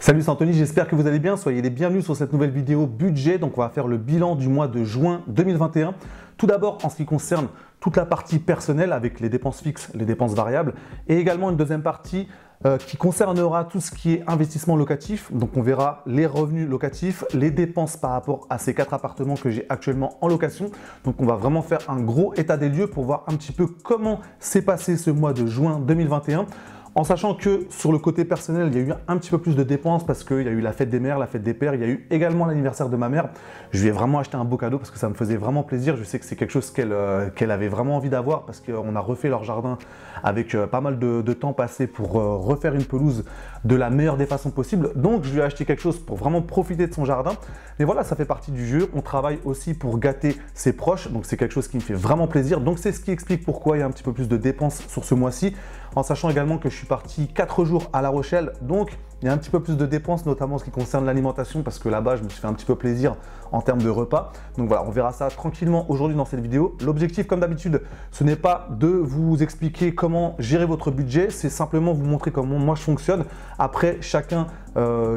Salut, c'est Anthony, j'espère que vous allez bien. Soyez les bienvenus sur cette nouvelle vidéo budget. Donc on va faire le bilan du mois de juin 2021. Tout d'abord en ce qui concerne toute la partie personnelle avec les dépenses fixes, les dépenses variables et également une deuxième partie qui concernera tout ce qui est investissement locatif. Donc on verra les revenus locatifs, les dépenses par rapport à ces 4 appartements que j'ai actuellement en location. Donc on va vraiment faire un gros état des lieux pour voir un petit peu comment s'est passé ce mois de juin 2021. En sachant que sur le côté personnel, il y a eu un petit peu plus de dépenses parce qu'il y a eu la fête des mères, la fête des pères, il y a eu également l'anniversaire de ma mère. Je lui ai vraiment acheté un beau cadeau parce que ça me faisait vraiment plaisir. Je sais que c'est quelque chose qu'elle avait vraiment envie d'avoir parce qu'on a refait leur jardin avec pas mal de temps passé pour refaire une pelouse de la meilleure des façons possibles. Donc je lui ai acheté quelque chose pour vraiment profiter de son jardin. Mais voilà, ça fait partie du jeu. On travaille aussi pour gâter ses proches. Donc c'est quelque chose qui me fait vraiment plaisir. Donc c'est ce qui explique pourquoi il y a un petit peu plus de dépenses sur ce mois-ci. En sachant également que je suis parti 4 jours à La Rochelle, donc il y a un petit peu plus de dépenses, notamment en ce qui concerne l'alimentation, parce que là-bas, je me suis fait un petit peu plaisir en termes de repas. Donc voilà, on verra ça tranquillement aujourd'hui dans cette vidéo. L'objectif, comme d'habitude, ce n'est pas de vous expliquer comment gérer votre budget, c'est simplement vous montrer comment moi je fonctionne. Après, chacun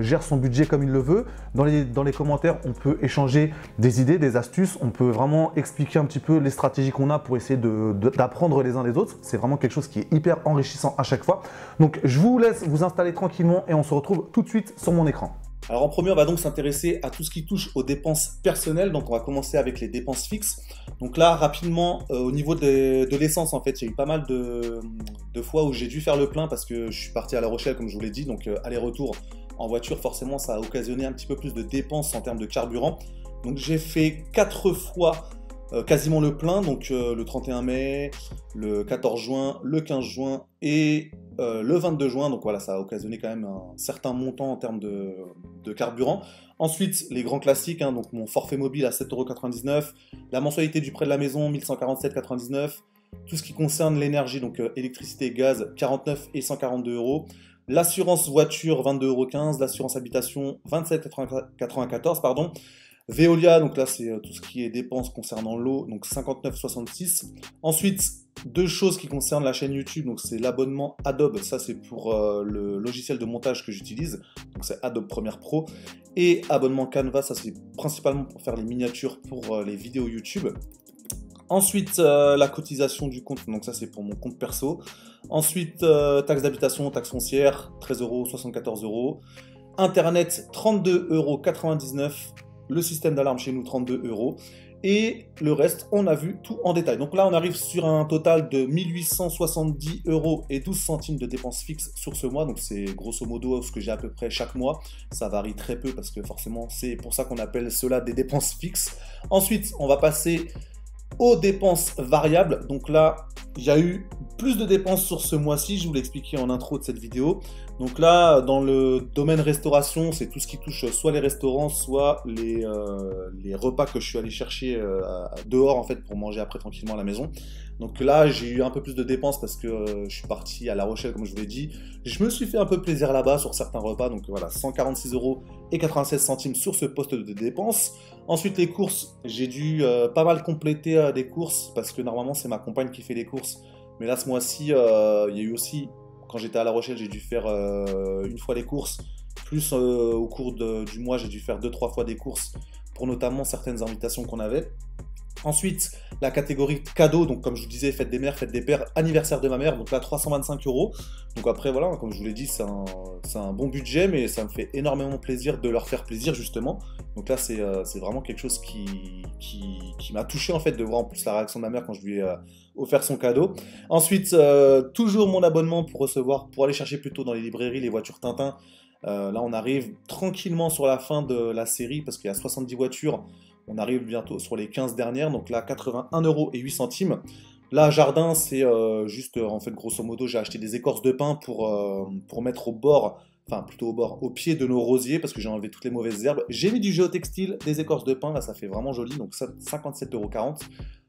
gère son budget comme il le veut. Dans les commentaires, on peut échanger des idées, des astuces. On peut vraiment expliquer un petit peu les stratégies qu'on a pour essayer d'apprendre les uns des autres. C'est vraiment quelque chose qui est hyper enrichissant à chaque fois. Donc, je vous laisse vous installer tranquillement et on se retrouve tout de suite sur mon écran. Alors en premier, on va donc s'intéresser à tout ce qui touche aux dépenses personnelles. Donc on va commencer avec les dépenses fixes. Donc là, rapidement, au niveau de l'essence, en fait, il y a eu pas mal de fois où j'ai dû faire le plein parce que je suis parti à La Rochelle, comme je vous l'ai dit. Donc aller-retour en voiture, forcément, ça a occasionné un petit peu plus de dépenses en termes de carburant. Donc j'ai fait 4 fois quasiment le plein, donc le 31 mai, le 14 juin, le 15 juin et le 22 juin. Donc voilà, ça a occasionné quand même un certain montant en termes de carburant. Ensuite, les grands classiques, hein, donc mon forfait mobile à 7,99 €, la mensualité du prêt de la maison 1147,99 €, tout ce qui concerne l'énergie, donc électricité et gaz 49 et 142 €, l'assurance voiture 22,15 €, l'assurance habitation 27,94 €, pardon. Veolia, donc là c'est tout ce qui est dépenses concernant l'eau, donc 59,66 €. Ensuite, deux choses qui concernent la chaîne YouTube, donc c'est l'abonnement Adobe, ça c'est pour le logiciel de montage que j'utilise, donc c'est Adobe Premiere Pro, et abonnement Canva, ça c'est principalement pour faire les miniatures pour les vidéos YouTube. Ensuite, la cotisation du compte, donc ça c'est pour mon compte perso. Ensuite, taxe d'habitation, taxe foncière, 13 €, 74 €. Internet, 32,99 €. Le système d'alarme chez nous, 32 €. Et le reste, on a vu tout en détail. Donc là, on arrive sur un total de 1870 € et 12 centimes de dépenses fixes sur ce mois. Donc c'est grosso modo ce que j'ai à peu près chaque mois. Ça varie très peu parce que forcément, c'est pour ça qu'on appelle cela des dépenses fixes. Ensuite, on va passer aux dépenses variables. Donc là, il y a eu plus de dépenses sur ce mois-ci, je vous l'ai expliqué en intro de cette vidéo. Donc là, dans le domaine restauration, c'est tout ce qui touche soit les restaurants, soit les repas que je suis allé chercher dehors en fait pour manger après tranquillement à la maison. Donc là, j'ai eu un peu plus de dépenses parce que je suis parti à La Rochelle, comme je vous l'ai dit. Je me suis fait un peu plaisir là-bas sur certains repas. Donc voilà, 146,96 € sur ce poste de dépenses. Ensuite, les courses, j'ai dû pas mal compléter des courses parce que normalement, c'est ma compagne qui fait les courses. Mais là, ce mois-ci, il y a eu aussi, quand j'étais à La Rochelle, j'ai dû faire une fois les courses. Plus au cours du mois, j'ai dû faire 2-3 fois des courses pour notamment certaines invitations qu'on avait. Ensuite, la catégorie cadeaux, donc comme je vous disais, fête des mères, fête des pères, anniversaire de ma mère, donc là 325 €. Donc après, voilà, comme je vous l'ai dit, c'est un bon budget, mais ça me fait énormément plaisir de leur faire plaisir, justement. Donc là, c'est vraiment quelque chose qui m'a touché, en fait, de voir en plus la réaction de ma mère quand je lui ai offert son cadeau. Ensuite, toujours mon abonnement pour aller chercher plutôt dans les librairies les voitures Tintin. Là, on arrive tranquillement sur la fin de la série, parce qu'il y a 70 voitures. On arrive bientôt sur les 15 dernières, donc là 81,08 €. Là, jardin, c'est juste, en fait, grosso modo, j'ai acheté des écorces de pin pour mettre au bord, enfin plutôt au pied de nos rosiers, parce que j'ai enlevé toutes les mauvaises herbes. J'ai mis du géotextile, des écorces de pin, là ça fait vraiment joli, donc ça 57,40 €.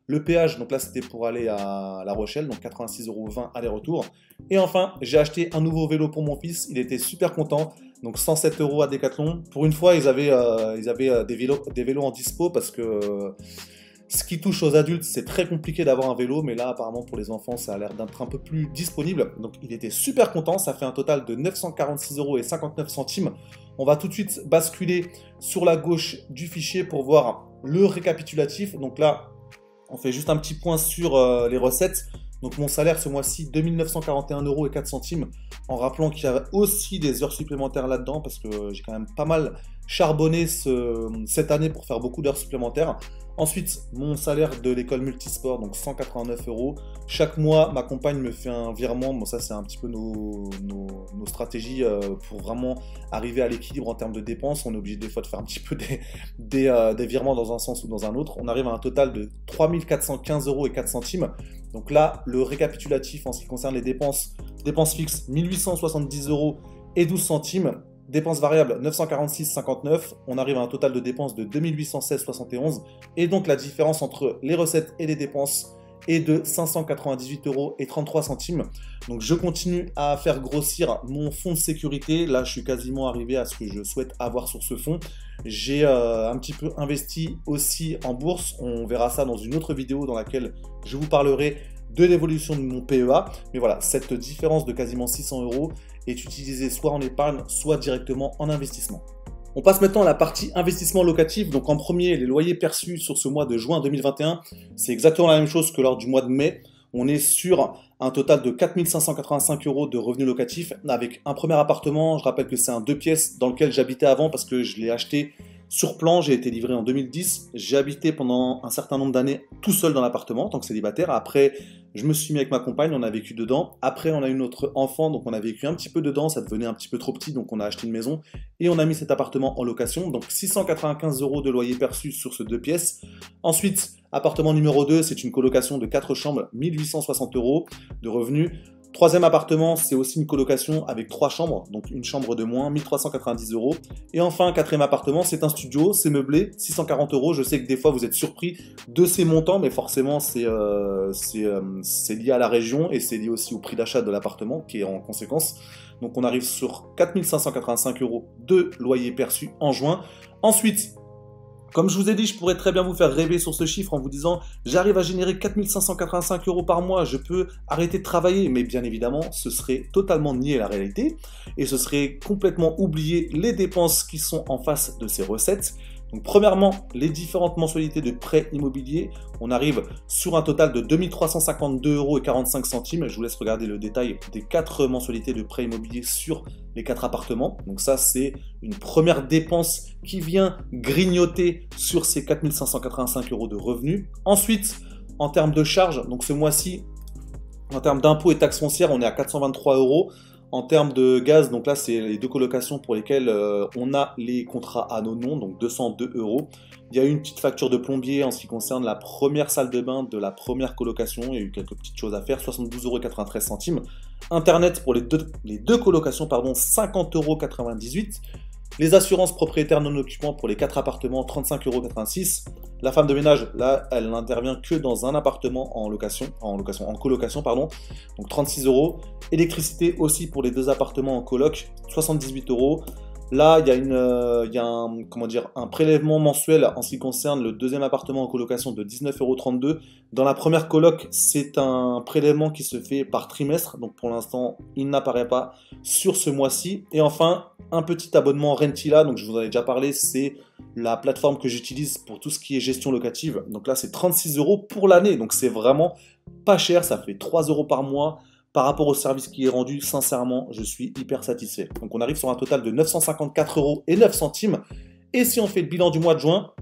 Le péage, donc là c'était pour aller à La Rochelle, donc 86,20 € aller-retour. Et enfin, j'ai acheté un nouveau vélo pour mon fils, il était super content. Donc 107 € à Decathlon. Pour une fois, ils avaient des vélos en dispo parce que Ce qui touche aux adultes, c'est très compliqué d'avoir un vélo, mais là, apparemment, pour les enfants, ça a l'air d'être un peu plus disponible. Donc, il était super content. Ça fait un total de 946,59 €. On va tout de suite basculer sur la gauche du fichier pour voir le récapitulatif. Donc là, on fait juste un petit point sur les recettes. Donc, mon salaire ce mois-ci, 2 941,04 €, en rappelant qu'il y a aussi des heures supplémentaires là-dedans, parce que j'ai quand même pas mal charbonné cette année pour faire beaucoup d'heures supplémentaires. Ensuite, mon salaire de l'école multisport, donc 189 €. Chaque mois, ma compagne me fait un virement. Bon, ça, c'est un petit peu nos stratégies pour vraiment arriver à l'équilibre en termes de dépenses. On est obligé des fois de faire un petit peu des virements dans un sens ou dans un autre. On arrive à un total de 3 415,04 €. Donc là, le récapitulatif en ce qui concerne les dépenses fixes, 1 870,12 €. Dépenses variables 946,59. On arrive à un total de dépenses de 2 816,71. Et donc la différence entre les recettes et les dépenses est de 598,33 €. Donc je continue à faire grossir mon fonds de sécurité. Là, je suis quasiment arrivé à ce que je souhaite avoir sur ce fonds. J'ai un petit peu investi aussi en bourse. On verra ça dans une autre vidéo dans laquelle je vous parlerai de l'évolution de mon PEA. Mais voilà, cette différence de quasiment 600 € est utilisée soit en épargne, soit directement en investissement. On passe maintenant à la partie investissement locatif. Donc en premier, les loyers perçus sur ce mois de juin 2021, c'est exactement la même chose que lors du mois de mai. On est sur un total de 4 585 € de revenus locatifs avec un premier appartement. Je rappelle que c'est un 2 pièces dans lequel j'habitais avant parce que je l'ai acheté sur plan. J'ai été livré en 2010. J'ai habité pendant un certain nombre d'années tout seul dans l'appartement en tant que célibataire. Après, je me suis mis avec ma compagne, on a vécu dedans. Après, on a eu notre enfant, donc on a vécu un petit peu dedans. Ça devenait un petit peu trop petit, donc on a acheté une maison et on a mis cet appartement en location. Donc 695 € de loyer perçu sur ce 2 pièces. Ensuite, appartement numéro 2, c'est une colocation de 4 chambres, 1860 € de revenus. Troisième appartement, c'est aussi une colocation avec 3 chambres, donc une chambre de moins, 1390 €. Et enfin, quatrième appartement, c'est un studio, c'est meublé, 640 €. Je sais que des fois, vous êtes surpris de ces montants, mais forcément, c'est lié à la région et c'est lié aussi au prix d'achat de l'appartement qui est en conséquence. Donc, on arrive sur 4 585 € de loyer perçu en juin. Ensuite, comme je vous ai dit, je pourrais très bien vous faire rêver sur ce chiffre en vous disant j'arrive à générer 4 585 € par mois, je peux arrêter de travailler. Mais bien évidemment, ce serait totalement nier la réalité et ce serait complètement oublier les dépenses qui sont en face de ces recettes. Donc premièrement, les différentes mensualités de prêts immobiliers, on arrive sur un total de 2 352,45 €. Je vous laisse regarder le détail des 4 mensualités de prêts immobiliers sur les 4 appartements. Donc ça, c'est une première dépense qui vient grignoter sur ces 4 585 € de revenus. Ensuite, en termes de charges, donc ce mois-ci, en termes d'impôts et taxes foncières, on est à 423 €. En termes de gaz, donc là, c'est les 2 colocations pour lesquelles on a les contrats à nos noms, donc 202 €. Il y a eu une petite facture de plombier en ce qui concerne la première salle de bain de la première colocation. Il y a eu quelques petites choses à faire, 72,93 €. Internet pour les deux colocations, pardon, 50,98 €. Les assurances propriétaires non occupants pour les 4 appartements, 35,86 €. La femme de ménage, là, elle n'intervient que dans un appartement en colocation, pardon, donc 36 €. Électricité aussi pour les 2 appartements en coloc, 78 €. Là, il y a un prélèvement mensuel en ce qui concerne le deuxième appartement en colocation de 19,32 €. Dans la première coloc, c'est un prélèvement qui se fait par trimestre. Donc pour l'instant, il n'apparaît pas sur ce mois-ci. Et enfin, un petit abonnement Rentila. Donc je vous en ai déjà parlé, c'est la plateforme que j'utilise pour tout ce qui est gestion locative. Donc là, c'est 36 € pour l'année. Donc c'est vraiment pas cher. Ça fait 3 € par mois. Par rapport au service qui est rendu, sincèrement, je suis hyper satisfait. Donc on arrive sur un total de 954,09 €. Et si on fait le bilan du mois de juin,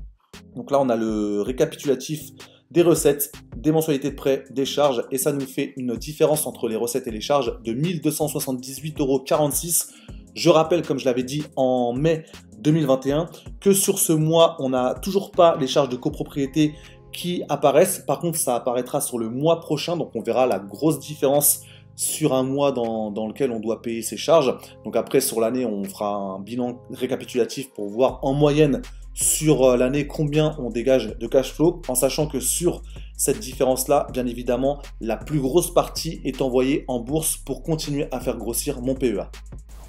donc là on a le récapitulatif des recettes, des mensualités de prêt, des charges, et ça nous fait une différence entre les recettes et les charges de 1 278,46 €. Je rappelle, comme je l'avais dit en mai 2021, que sur ce mois, on n'a toujours pas les charges de copropriété qui apparaissent. Par contre, ça apparaîtra sur le mois prochain, donc on verra la grosse différence sur un mois dans lequel on doit payer ses charges. Donc après, sur l'année, on fera un bilan récapitulatif pour voir en moyenne sur l'année combien on dégage de cash flow, en sachant que sur cette différence-là, bien évidemment, la plus grosse partie est envoyée en bourse pour continuer à faire grossir mon PEA.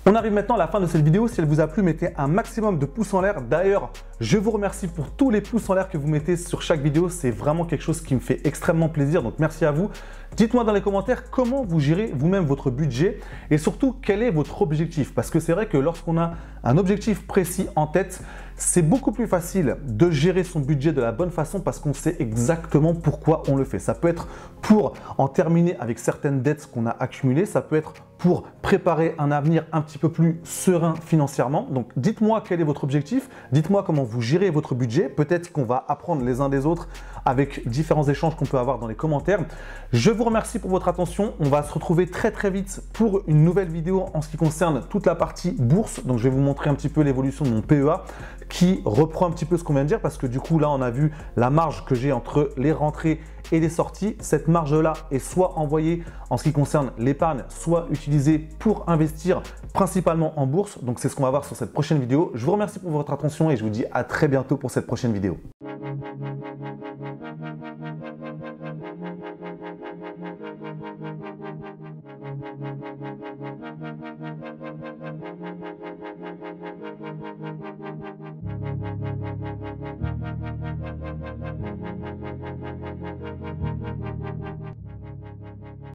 On arrive maintenant à la fin de cette vidéo. Si elle vous a plu, mettez un maximum de pouces en l'air. D'ailleurs, je vous remercie pour tous les pouces en l'air que vous mettez sur chaque vidéo. C'est vraiment quelque chose qui me fait extrêmement plaisir. Donc merci à vous. Dites-moi dans les commentaires comment vous gérez vous-même votre budget et surtout quel est votre objectif. Parce que c'est vrai que lorsqu'on a un objectif précis en tête, c'est beaucoup plus facile de gérer son budget de la bonne façon parce qu'on sait exactement pourquoi on le fait. Ça peut être pour en terminer avec certaines dettes qu'on a accumulées. Ça peut être pour préparer un avenir un petit peu plus serein financièrement. Donc dites-moi quel est votre objectif. Dites-moi comment vous gérez votre budget. Peut-être qu'on va apprendre les uns des autres avec différents échanges qu'on peut avoir dans les commentaires. Je vous remercie pour votre attention. On va se retrouver très vite pour une nouvelle vidéo en ce qui concerne toute la partie bourse. Donc je vais vous montrer un petit peu l'évolution de mon PEA qui reprend un petit peu ce qu'on vient de dire parce que du coup là on a vu la marge que j'ai entre les rentrées et les sorties. Cette marge-là est soit envoyée en ce qui concerne l'épargne, soit utilisée pour investir principalement en bourse. Donc c'est ce qu'on va voir sur cette prochaine vidéo. Je vous remercie pour votre attention et je vous dis à très bientôt pour cette prochaine vidéo.